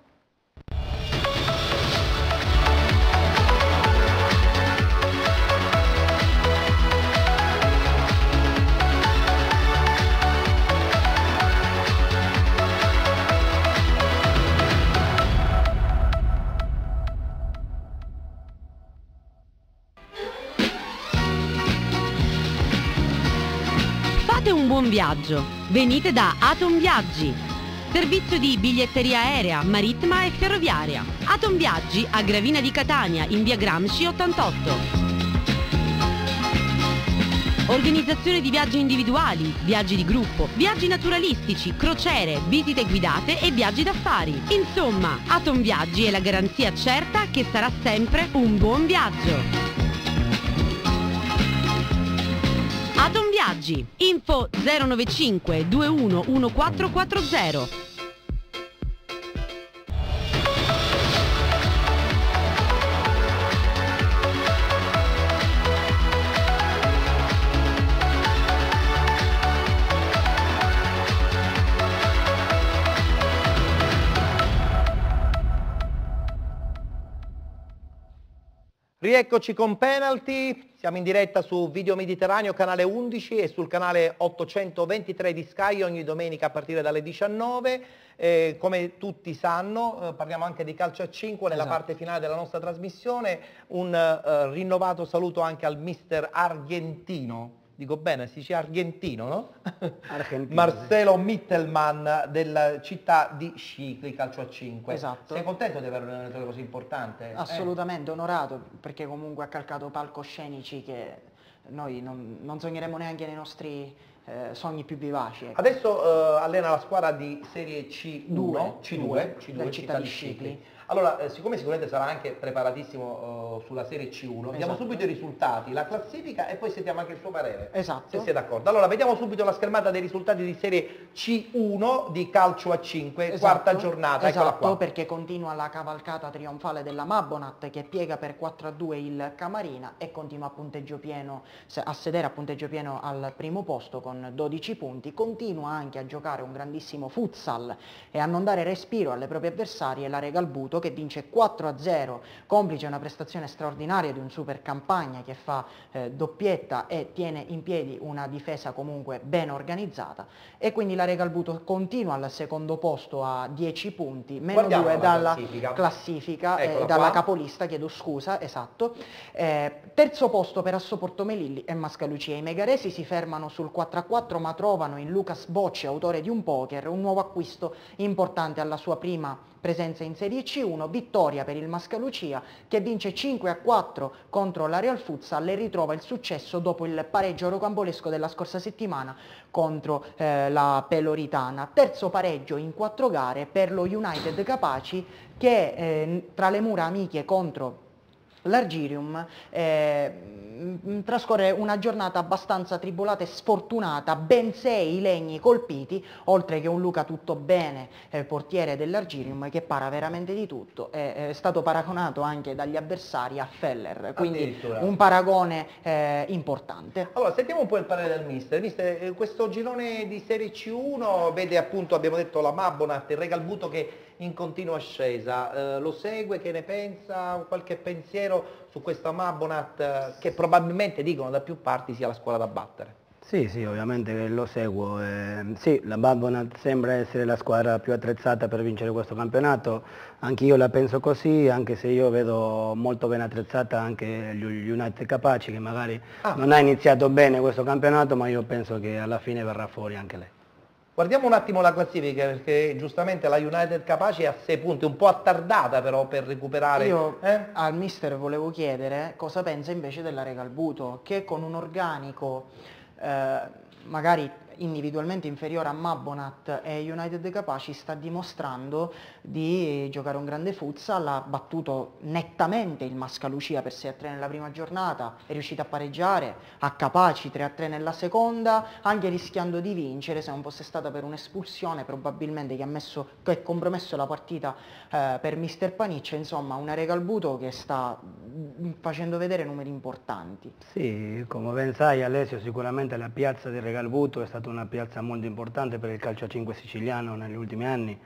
Fate un buon viaggio, venite da Atom Viaggi, servizio di biglietteria aerea, marittima e ferroviaria. Atom Viaggi a Gravina di Catania in via Gramsci 88. Organizzazione di viaggi individuali, viaggi di gruppo, viaggi naturalistici, crociere, visite guidate e viaggi d'affari. Insomma, Atom Viaggi è la garanzia certa che sarà sempre un buon viaggio. Atom Viaggi, info 095 21 1440. Rieccoci con Penalty, siamo in diretta su Video Mediterraneo, canale 11 e sul canale 823 di Sky ogni domenica a partire dalle 19. Come tutti sanno parliamo anche di calcio a 5 nella parte finale della nostra trasmissione. Un rinnovato saluto anche al mister argentino. Dico bene, si dice argentino, no? Argentino. Marcelo Mittelman della Città di Scicli, calcio a 5. Esatto. Sei contento di avere un allenatore così importante? Assolutamente, onorato, perché comunque ha calcato palcoscenici che noi non sogneremo neanche nei nostri sogni più vivaci. Ecco. Adesso allena la squadra di Serie C2, Città di Scicli. Allora, siccome sicuramente sarà anche preparatissimo sulla Serie C1, vediamo subito i risultati, la classifica e poi sentiamo anche il suo parere. Esatto. Se sei d'accordo. Allora, vediamo subito la schermata dei risultati di Serie C1 di calcio a 5, quarta giornata. Eccola qua. Perché continua la cavalcata trionfale della Mabonat che piega per 4-2 il Camarina e continua a punteggio pieno, a sedere a punteggio pieno al primo posto con 12 punti. Continua anche a giocare un grandissimo futsal e a non dare respiro alle proprie avversarie la Regalbuto, che vince 4-0, complice una prestazione straordinaria di un super Campagna che fa doppietta e tiene in piedi una difesa comunque ben organizzata, e quindi la Regalbuto continua al secondo posto a 10 punti, meno 2 dalla classifica dalla capolista, chiedo scusa, esatto. Terzo posto per Assoporto Melilli e Mascalucia. I megaresi si fermano sul 4-4 ma trovano in Lucas Bocci, autore di un poker, un nuovo acquisto importante alla sua prima presenza in Serie C1, vittoria per il Mascalucia che vince 5-4 contro la Real Futsal e ritrova il successo dopo il pareggio rocambolesco della scorsa settimana contro la Peloritana. Terzo pareggio in 4 gare per lo United Capaci che tra le mura amiche contro L'Argirium trascorre una giornata abbastanza tribolata e sfortunata, ben 6 legni colpiti, oltre che un Luca Tuttobene, portiere dell'Argirium, che para veramente di tutto, è stato paragonato anche dagli avversari a Feller, quindi un paragone importante. Allora, sentiamo un po' il parere del mister. Mister, questo girone di Serie C1 vede appunto, abbiamo detto, la Mabonat, il Regalbuto che in continua ascesa, lo segue, che ne pensa, qualche pensiero su questa Mabonat che probabilmente dicono da più parti sia la squadra da battere? Sì, ovviamente lo seguo. Sì, la Mabonat sembra essere la squadra più attrezzata per vincere questo campionato, anch'io la penso così, anche se io vedo molto ben attrezzata anche gli United Capaci, che magari non ha iniziato bene questo campionato, ma io penso che alla fine verrà fuori anche lei. Guardiamo un attimo la classifica, perché giustamente la United Capaci è a 6 punti, un po' attardata però per recuperare. Io al mister volevo chiedere cosa pensa invece della Regalbuto, che con un organico magari individualmente inferiore a Mabonat e United Capaci sta dimostrando di giocare un grande futsal, ha battuto nettamente il Mascalucia per 6-3 nella prima giornata, è riuscito a pareggiare a Capaci 3-3 nella seconda, anche rischiando di vincere se non fosse stata per un'espulsione probabilmente che ha compromesso la partita per mister Paniccia. Insomma, una Regalbuto che sta facendo vedere numeri importanti. Sì, come ben sai Alessio, sicuramente la piazza del Regalbuto è stata una piazza molto importante per il calcio a 5 siciliano negli ultimi anni.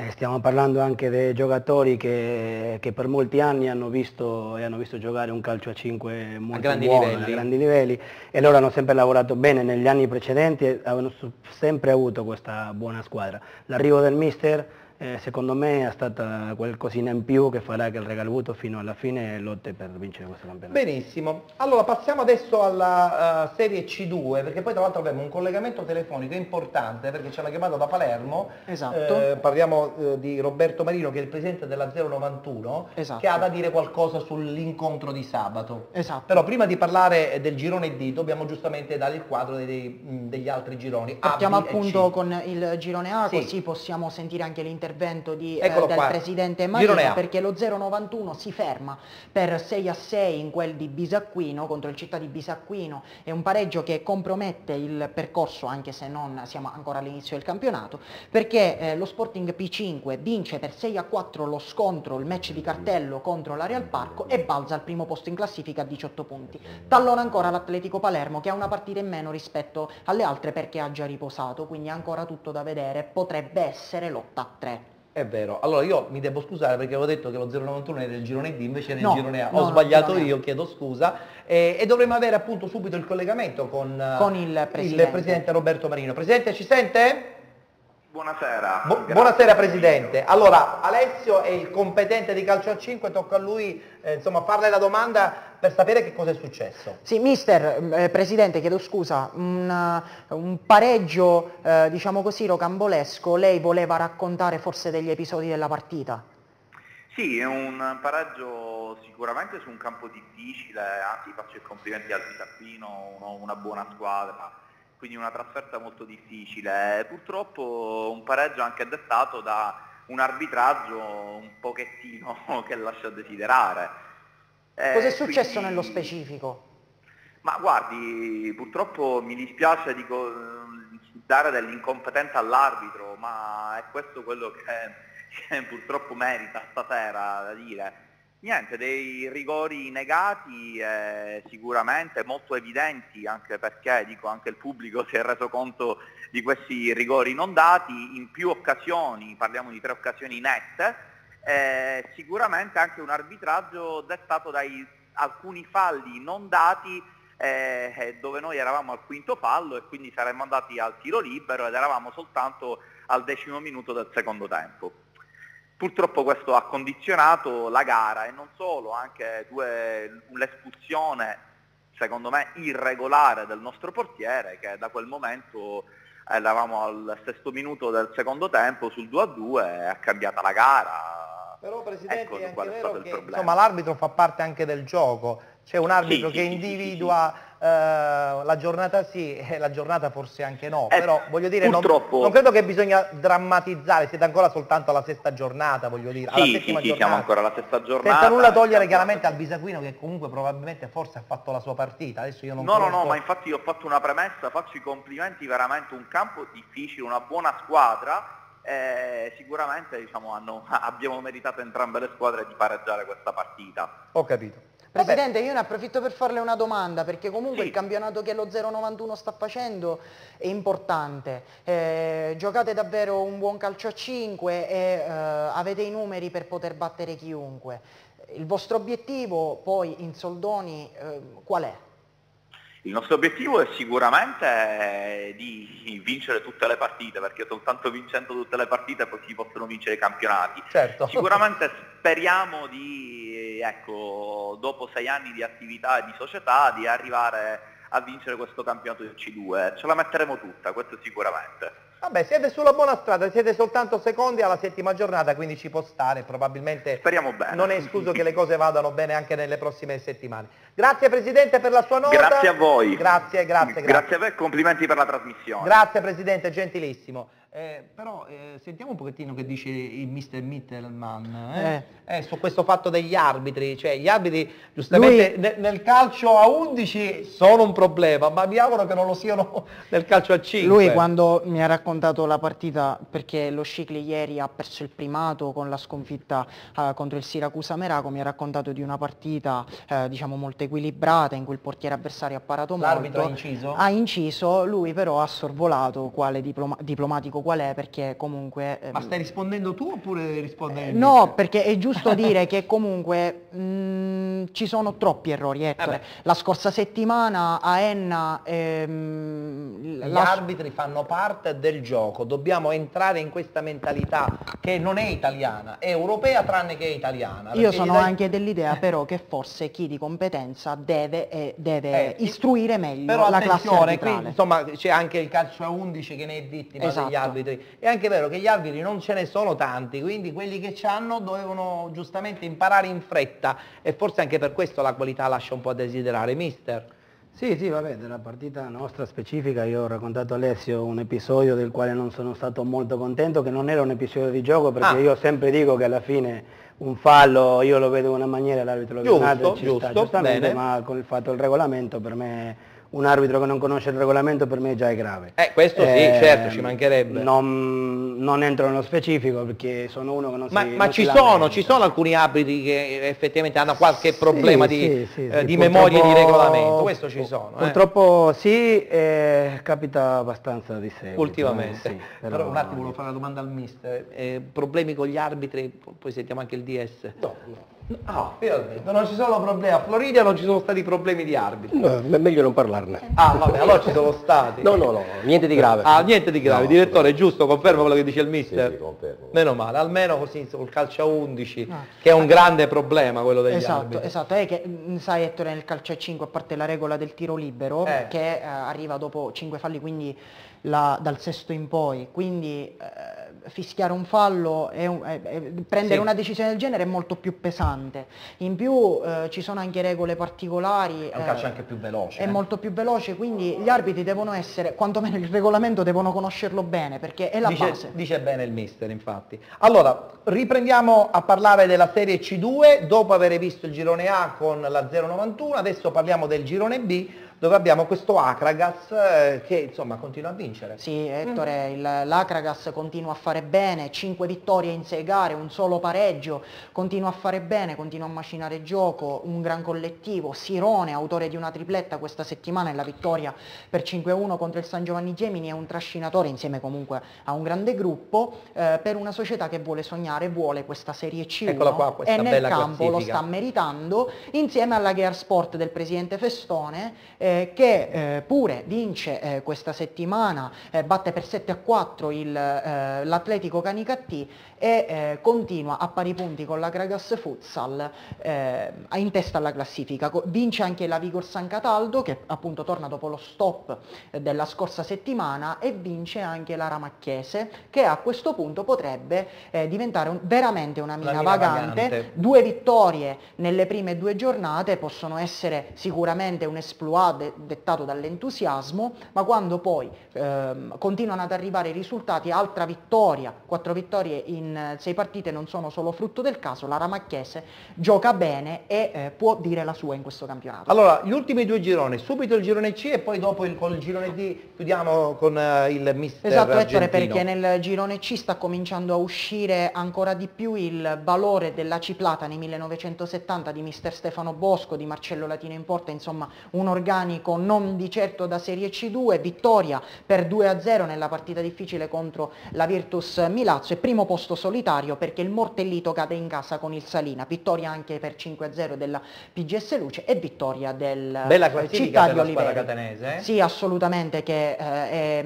Stiamo parlando anche dei giocatori che per molti anni hanno visto giocare un calcio a 5 molto a grandi livelli, e loro hanno sempre lavorato bene negli anni precedenti e hanno sempre avuto questa buona squadra. L'arrivo del mister secondo me è stata qualcosina in più che farà che il Regalbuto fino alla fine lotte per vincere questo campionato. Benissimo, allora passiamo adesso alla Serie C2, perché poi tra l'altro abbiamo un collegamento telefonico importante, perché c'è una chiamata da Palermo. Esatto. Parliamo di Roberto Marino, che è il presidente della 091, esatto, che ha da dire qualcosa sull'incontro di sabato. Esatto. Però prima di parlare del girone D dobbiamo giustamente dare il quadro degli altri gironi. Partiamo appunto con il girone A, sì, così possiamo sentire anche l'intervento del presidente Marino, perché lo 091 si ferma per 6-6 in quel di Bisacquino, contro il Città di Bisacquino. È un pareggio che compromette il percorso, anche se non siamo ancora all'inizio del campionato, perché lo Sporting P5 vince per 6-4 lo scontro, il match di cartello contro la Real Parco, e balza al primo posto in classifica a 18 punti. Tallona ancora l'Atletico Palermo, che ha una partita in meno rispetto alle altre perché ha già riposato, quindi ancora tutto da vedere, potrebbe essere lotta a 3. È vero, allora io mi devo scusare perché avevo detto che lo 091 è del girone D, invece è nel girone A, ho sbagliato io, chiedo scusa, e dovremo avere appunto subito il collegamento con il presidente Roberto Marino. Presidente, ci sente? Buonasera. Buonasera Presidente. Allora, Alessio è il competente di calcio a 5, tocca a lui insomma farle la domanda per sapere che cosa è successo. Sì, mister, Presidente, chiedo scusa, un pareggio diciamo così rocambolesco, lei voleva raccontare forse degli episodi della partita? Sì, è un pareggio sicuramente su un campo difficile, anzi faccio i complimenti al Bisacquino, una buona squadra. Quindi una trasferta molto difficile, purtroppo un pareggio anche dettato da un arbitraggio un pochettino che lascia a desiderare. Cosa è successo nello specifico? Ma guardi, purtroppo mi dispiace dare dell'incompetenza all'arbitro, ma è questo quello che purtroppo merita stasera da dire. Niente, dei rigori negati sicuramente molto evidenti, anche perché anche il pubblico si è reso conto di questi rigori non dati in più occasioni, parliamo di 3 occasioni nette, sicuramente anche un arbitraggio dettato da alcuni falli non dati, dove noi eravamo al 5° fallo e quindi saremmo andati al tiro libero ed eravamo soltanto al 10° minuto del secondo tempo. Purtroppo questo ha condizionato la gara e non solo, anche l'espulsione secondo me irregolare del nostro portiere, che da quel momento eravamo al 6° minuto del secondo tempo sul 2-2 e ha cambiato la gara. Però Presidente, è anche vero che l'arbitro fa parte anche del gioco, c'è un arbitro che individua la giornata sì, la giornata forse anche no, però voglio dire, non credo che bisogna drammatizzare, siete ancora soltanto alla sesta giornata, voglio dire, alla settima giornata. Siamo ancora alla sesta giornata. Senza nulla togliere chiaramente al Bisaquino, che comunque probabilmente forse ha fatto la sua partita, adesso io non No, ma infatti io ho fatto una premessa, faccio i complimenti, veramente un campo difficile, una buona squadra. Sicuramente diciamo, abbiamo meritato entrambe le squadre di pareggiare questa partita. Ho capito. Presidente, io ne approfitto per farle una domanda, perché comunque il campionato che lo 091 sta facendo è importante. Giocate davvero un buon calcio a 5 e avete i numeri per poter battere chiunque. Il vostro obiettivo poi in soldoni qual è? Il nostro obiettivo è sicuramente di vincere tutte le partite, perché soltanto vincendo tutte le partite poi si possono vincere i campionati. Certo. Sicuramente speriamo di, ecco, dopo 6 anni di attività e di società, di arrivare a vincere questo campionato del C2. Ce la metteremo tutta, questo sicuramente. Vabbè, siete sulla buona strada, siete soltanto secondi alla settima giornata, quindi ci può stare, probabilmente speriamo bene. Non è escluso che le cose vadano bene anche nelle prossime settimane. Grazie Presidente per la sua nota. Grazie a voi. Grazie. Grazie a voi e complimenti per la trasmissione. Grazie Presidente, gentilissimo. Però sentiamo un pochettino che dice il mister Mittelman su questo fatto degli arbitri, cioè gli arbitri giustamente nel calcio a 11 sono un problema, ma mi auguro che non lo siano nel calcio a 5. Lui quando mi ha raccontato la partita, perché lo Scicli ieri ha perso il primato con la sconfitta contro il Siracusa Meraco, mi ha raccontato di una partita diciamo molto equilibrata in cui il portiere avversario ha parato molto. L'arbitro ha inciso? Ha inciso, lui però ha sorvolato quale diplomatico qual è, perché comunque... Ma stai rispondendo tu oppure risponde? No, perché è giusto dire che comunque ci sono troppi errori. La scorsa settimana a Enna... Gli arbitri fanno parte del gioco, dobbiamo entrare in questa mentalità che non è italiana, è europea tranne che italiana. Io sono anche dell'idea però che forse chi di competenza deve istruire meglio la classe arbitrale. Qui, insomma, c'è anche il calcio a 11 che ne è vittima degli arbitri. È anche vero che gli arbitri non ce ne sono tanti, quindi quelli che ci hanno dovevano giustamente imparare in fretta e forse anche per questo la qualità lascia un po' a desiderare, mister. Sì, vabbè, della partita nostra specifica io ho raccontato a Alessio un episodio del quale non sono stato molto contento, che non era un episodio di gioco, perché io sempre dico che alla fine un fallo io lo vedo in una maniera, l'arbitro lo vede in un'altra, ci sta giustamente, ma con il fatto del regolamento per me... Un arbitro che non conosce il regolamento per me già è grave. Questo sì, certo, ci mancherebbe. Non entro nello specifico perché sono uno che non si... Ma ci sono alcuni arbitri che effettivamente hanno qualche problema di memoria e di regolamento, questo ci sono. Purtroppo sì, capita abbastanza di seguito. Ultimamente. Però un attimo volevo fare una domanda al mister. Problemi con gli arbitri, poi sentiamo anche il DS. Non ci sono problemi, a Floridia non ci sono stati problemi di arbitri. No, è meglio non parlarne. Vabbè, allora ci sono stati. No, niente di grave. Niente di grave. Direttore, è giusto, conferma quello che dice il mister? Sì, confermo. Meno male, almeno così sul calcio a 11, che è un grande problema quello degli arbitri. Esatto, è che sai Ettore, nel calcio a 5, a parte la regola del tiro libero, che arriva dopo 5 falli, quindi dal sesto in poi, quindi fischiare un fallo prendere una decisione del genere è molto più pesante. In più ci sono anche regole particolari, è un calcio anche più veloce. È molto più veloce, quindi gli arbitri devono essere, quantomeno il regolamento devono conoscerlo bene, perché è la base. Dice bene il mister, infatti. Allora, riprendiamo a parlare della Serie C2 dopo aver visto il girone A con la 091, adesso parliamo del girone B, dove abbiamo questo Akragas che insomma continua a vincere. Sì, Ettore, l'Akragas continua a fare bene, 5 vittorie in 6 gare, un solo pareggio, continua a fare bene, continua a macinare gioco, un gran collettivo. Sirone, autore di una tripletta questa settimana e la vittoria per 5-1 contro il San Giovanni Gemini, è un trascinatore insieme comunque a un grande gruppo per una società che vuole sognare, vuole questa Serie C1. Eccola qua, questa e nel bella campo classifica. lo sta meritando insieme alla Gear Sport del presidente Festone, che pure vince questa settimana, batte per 7-4 l'Atletico Canicattì e continua a pari punti con la Kragas Futsal in testa alla classifica. Vince anche la Vigor San Cataldo, che appunto torna dopo lo stop della scorsa settimana, e vince anche la Ramacchiese, che a questo punto potrebbe diventare veramente una mina vagante. 2 vittorie nelle prime 2 giornate possono essere sicuramente un exploit dettato dall'entusiasmo, ma quando poi continuano ad arrivare i risultati, altra vittoria, 4 vittorie in 6 partite non sono solo frutto del caso, la Ramacchese gioca bene e può dire la sua in questo campionato. Allora, gli ultimi 2 gironi, subito il girone C e poi dopo col girone D chiudiamo con il mister Esatto, Ettore, argentino. perché nel girone C sta cominciando a uscire ancora di più il valore della ciplata nei 1970 di mister Stefano Bosco, di Marcello Latino in porta, insomma un organico non di certo da Serie C2, vittoria per 2-0 nella partita difficile contro la Virtus Milazzo e primo posto solitario perché il Mortellito cade in casa con il Salina, vittoria anche per 5-0 della PGS Luce e vittoria del Bella classifica Città per di la squadra Oliveri. catanese. Sì, assolutamente, che è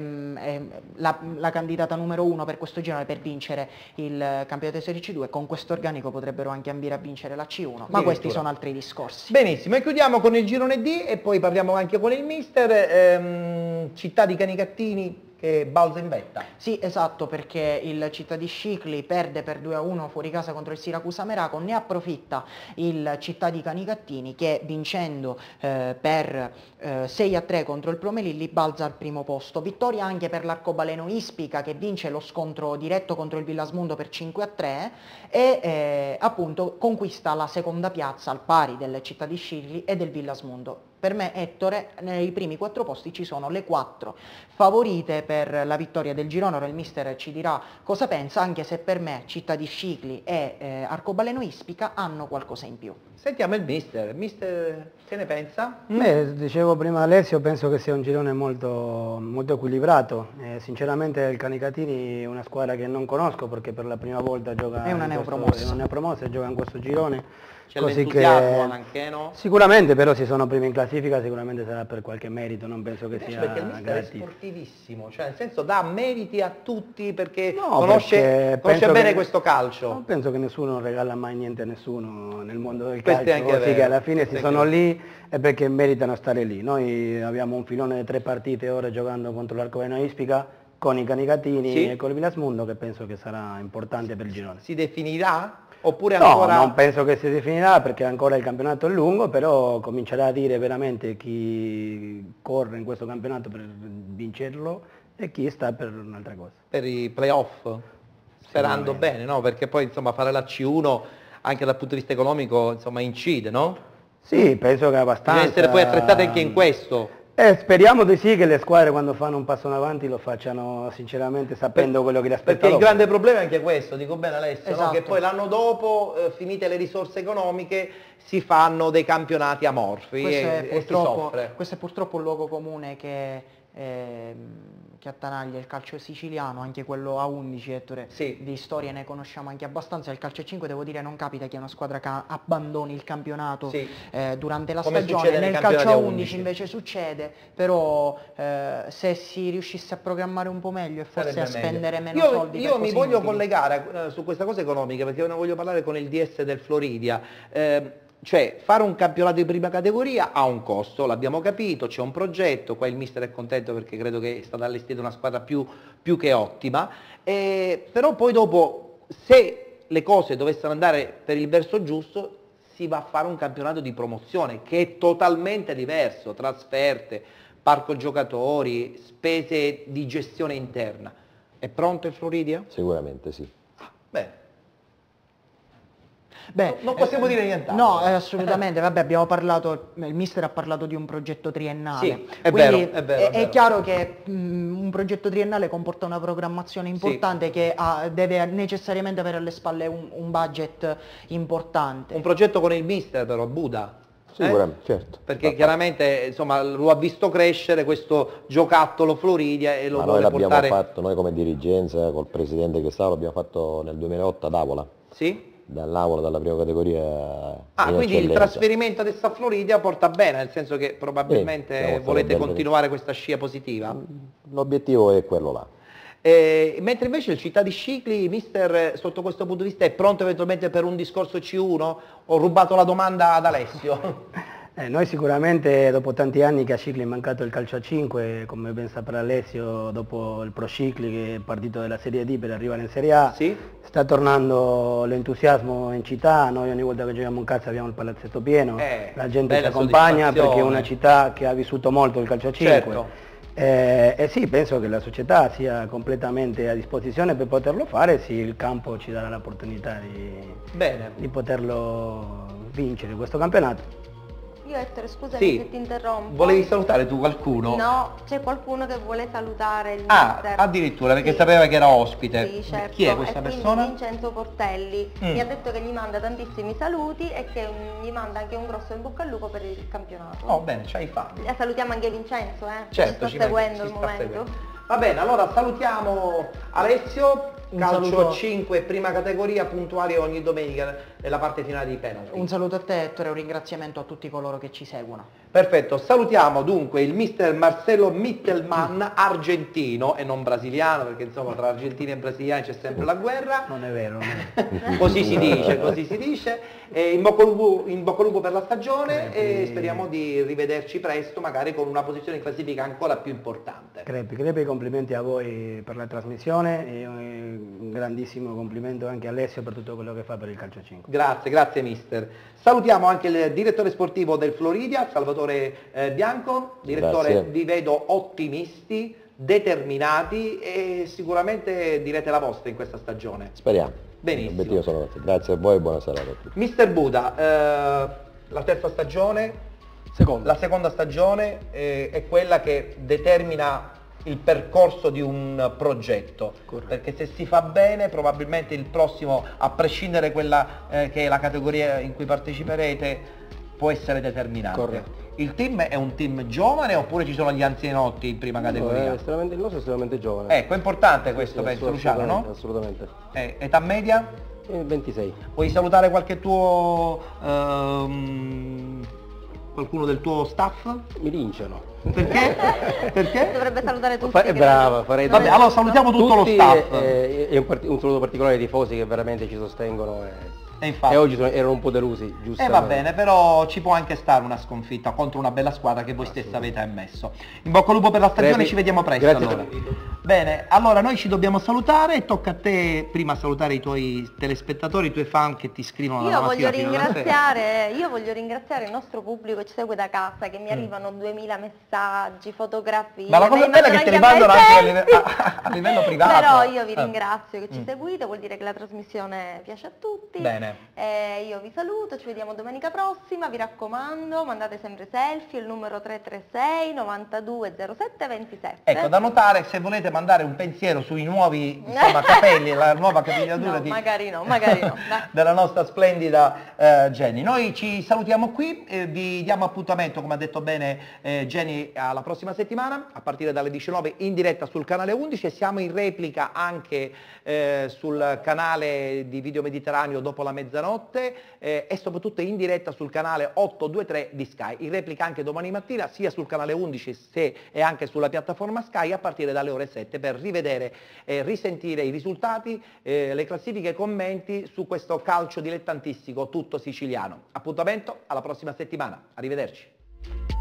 la candidata numero 1 per questo girone per vincere il campionato di Serie C2, con questo organico potrebbero anche ambire a vincere la C1, ma questi sono altri discorsi. Benissimo, e chiudiamo con il girone D e poi parliamo anche con il mister, Città di Canicattini che balza in vetta. Sì, esatto, perché il Città di Scicli perde per 2-1 fuori casa contro il Siracusa Meraco, ne approfitta il Città di Canicattini che vincendo per 6-3 contro il Promelilli balza al primo posto. Vittoria anche per l'Arcobaleno Ispica che vince lo scontro diretto contro il Villasmundo per 5-3 e appunto conquista la seconda piazza al pari del Città di Scicli e del Villasmundo. Per me, Ettore, nei primi 4 posti ci sono le 4 favorite per la vittoria del girone. Ora il mister ci dirà cosa pensa, anche se per me Città di Scicli e Arcobaleno Ispica hanno qualcosa in più. Sentiamo il mister. Mister, che ne pensa? Beh, dicevo prima Alessio, penso che sia un girone molto equilibrato. Sinceramente il Canicattini è una squadra che non conosco perché per la prima volta gioca è una neopromossa e gioca in questo girone. C'è l'entusiasmo anche, no? Sicuramente, però si sono primi in classifica, sicuramente sarà per qualche merito, non penso che sia perché il mister è sportivissimo, cioè nel senso dà meriti a tutti perché No, conosce bene questo calcio. Non penso che nessuno regala mai niente a nessuno nel mondo del Questo è calcio, anche così vero. che alla fine Questo si è sono anche lì è perché meritano stare lì. Noi abbiamo un filone di 3 partite ora giocando contro l'Arcobaleno Ispica con i Canicattini e con il Villasmundo che penso che sarà importante per il girone. Si definirà? Oppure No, ancora... non penso che si definirà perché ancora il campionato è lungo, però comincerà a dire veramente chi corre in questo campionato per vincerlo e chi sta per un'altra cosa. Per i playoff, sperando bene, no? Perché poi insomma fare la C1 anche dal punto di vista economico insomma incide, no? Sì, penso che abbastanza. Bisogna essere poi attrezzati anche in questo. Speriamo di sì che le squadre quando fanno un passo in avanti lo facciano sinceramente sapendo quello che li aspetta. Perché il grande problema è anche questo, dico bene Alessio, Esatto. no? Che poi l'anno dopo, finite le risorse economiche, si fanno dei campionati amorfi e si soffre. Questo è purtroppo un luogo comune che attanaglia il calcio siciliano, anche quello a 11, Ettore, di storia ne conosciamo anche abbastanza. Il calcio a 5 devo dire non capita che una squadra abbandoni il campionato durante la Come stagione, succede nel nei calcio a campionati a 11 invece succede, però se si riuscisse a programmare un po' meglio e forse Sarebbe a spendere meglio. meno soldi. Io mi voglio collegare su questa cosa economica perché ne voglio parlare con il DS del Floridia. Cioè fare un campionato di prima categoria ha un costo, l'abbiamo capito, c'è un progetto, qua il mister è contento perché credo che è stata allestita una squadra più che ottima, però poi dopo se le cose dovessero andare per il verso giusto si va a fare un campionato di promozione che è totalmente diverso, trasferte, parco giocatori, spese di gestione interna. È pronto il Floridia? Sicuramente sì. Bene. Non possiamo dire nient'altro. No, assolutamente, vabbè, abbiamo parlato, il mister ha parlato di un progetto triennale. Sì, è quindi vero, è vero. È chiaro che un progetto triennale comporta una programmazione importante che deve necessariamente avere alle spalle un budget importante. Un progetto con il mister però, Buda. Sicuramente, certo. Perché chiaramente insomma lo ha visto crescere questo giocattolo Floridia e lo vuole portare... Noi l'abbiamo fatto, noi come dirigenza, col presidente che stava, l'abbiamo fatto nel 2008 ad Avola. Sì? Dall'Avola, dalla prima categoria. Quindi il trasferimento adesso a Floridia porta bene, nel senso che probabilmente volete continuare questa scia positiva? L'obiettivo è quello là. Mentre invece il Città di Scicli, mister, sotto questo punto di vista è pronto eventualmente per un discorso C1? Ho rubato la domanda ad Alessio. Noi sicuramente dopo tanti anni che a Scicli è mancato il calcio a 5, come ben saprà Alessio, dopo il Pro Scicli che è partito dalla Serie D per arrivare in Serie A, sta tornando l'entusiasmo in città, noi ogni volta che giochiamo in casa abbiamo il palazzetto pieno, la gente ci accompagna perché è una città che ha vissuto molto il calcio a 5. Certo. E sì, penso che la società sia completamente a disposizione per poterlo fare, sì, il campo ci darà l'opportunità di poterlo vincere questo campionato. Io Ettore, scusami se ti interrompo. Volevi salutare tu qualcuno? No, c'è qualcuno che vuole salutare il mister. Addirittura, perché sapeva che era ospite. Sì, certo. Chi è questa persona? Vincenzo Portelli. Mi ha detto che gli manda tantissimi saluti e che gli manda anche un grosso in bocca al lupo per il campionato. Oh, bene, c'hai fame. Salutiamo anche Vincenzo, Certo, ci sta seguendo il momento. Va bene, allora salutiamo Alessio, calcio 5, prima categoria, puntuali ogni domenica nella parte finale di penalty. Un saluto a te Ettore, un ringraziamento a tutti coloro che ci seguono. Perfetto, salutiamo dunque il mister Marcelo Mittelmann, argentino e non brasiliano, perché insomma tra argentini e brasiliani c'è sempre la guerra. Non è vero. Così si dice. In bocca al lupo per la stagione e speriamo di rivederci presto, magari con una posizione in classifica ancora più importante. Crepi, complimenti a voi per la trasmissione e un grandissimo complimento anche a Alessio per tutto quello che fa per il calcio 5. Grazie mister. Salutiamo anche il direttore sportivo del Floridia, Salvatore Bianco. Direttore, Grazie. Vi vedo ottimisti, determinati e sicuramente direte la vostra in questa stagione. Speriamo. Benissimo. L'obiettivo sono nostri. Grazie a voi e buona serata a tutti. Mister Buda, la terza stagione, la seconda stagione è quella che determina il percorso di un progetto. Corretto. Perché se si fa bene probabilmente il prossimo, a prescindere quella che è la categoria in cui parteciperete, può essere determinante. Corretto. Il team è un team giovane oppure ci sono gli anzianotti in prima categoria? Il nostro è estremamente giovane. Ecco, è importante questo, penso, Luciano, no? Assolutamente. Età media? 26. Vuoi salutare qualche tuo qualcuno del tuo staff? Mi linciano. Perché? Perché? Dovrebbe salutare tutti. Brava, farei. Vabbè, allora salutiamo tutto tutti, lo staff. E un saluto particolare ai tifosi che veramente ci sostengono. Infatti. E oggi erano un po' delusi, giusto? Va bene, però ci può anche stare una sconfitta contro una bella squadra che voi stessa avete ammesso. In bocca al lupo per la stagione, ci vediamo presto. Grazie allora. Bene, allora noi ci dobbiamo salutare, tocca a te prima salutare i tuoi telespettatori, i tuoi fan che ti scrivono la mattina fino alla sera. Io voglio ringraziare il nostro pubblico che ci segue da casa, che mi arrivano 2000 messaggi, fotografie. Ma la cosa bella è che te li mandano anche a livello privato. Però io vi ringrazio che ci seguite, vuol dire che la trasmissione piace a tutti. Bene. Io vi saluto, ci vediamo domenica prossima, vi raccomando, mandate sempre selfie, il numero 336 92 07 27. Ecco, da notare, se volete mandare un pensiero sui nuovi capelli, la nuova capigliatura magari no. della nostra splendida Jenny. Noi ci salutiamo qui, vi diamo appuntamento, come ha detto bene Jenny, alla prossima settimana, a partire dalle 19 in diretta sul canale 11 e siamo in replica anche sul canale di Video Mediterraneo dopo la mezzanotte e soprattutto in diretta sul canale 823 di Sky, in replica anche domani mattina sia sul canale 11 e anche sulla piattaforma Sky a partire dalle ore 7 per rivedere e risentire i risultati, le classifiche e i commenti su questo calcio dilettantistico tutto siciliano. Appuntamento alla prossima settimana, arrivederci.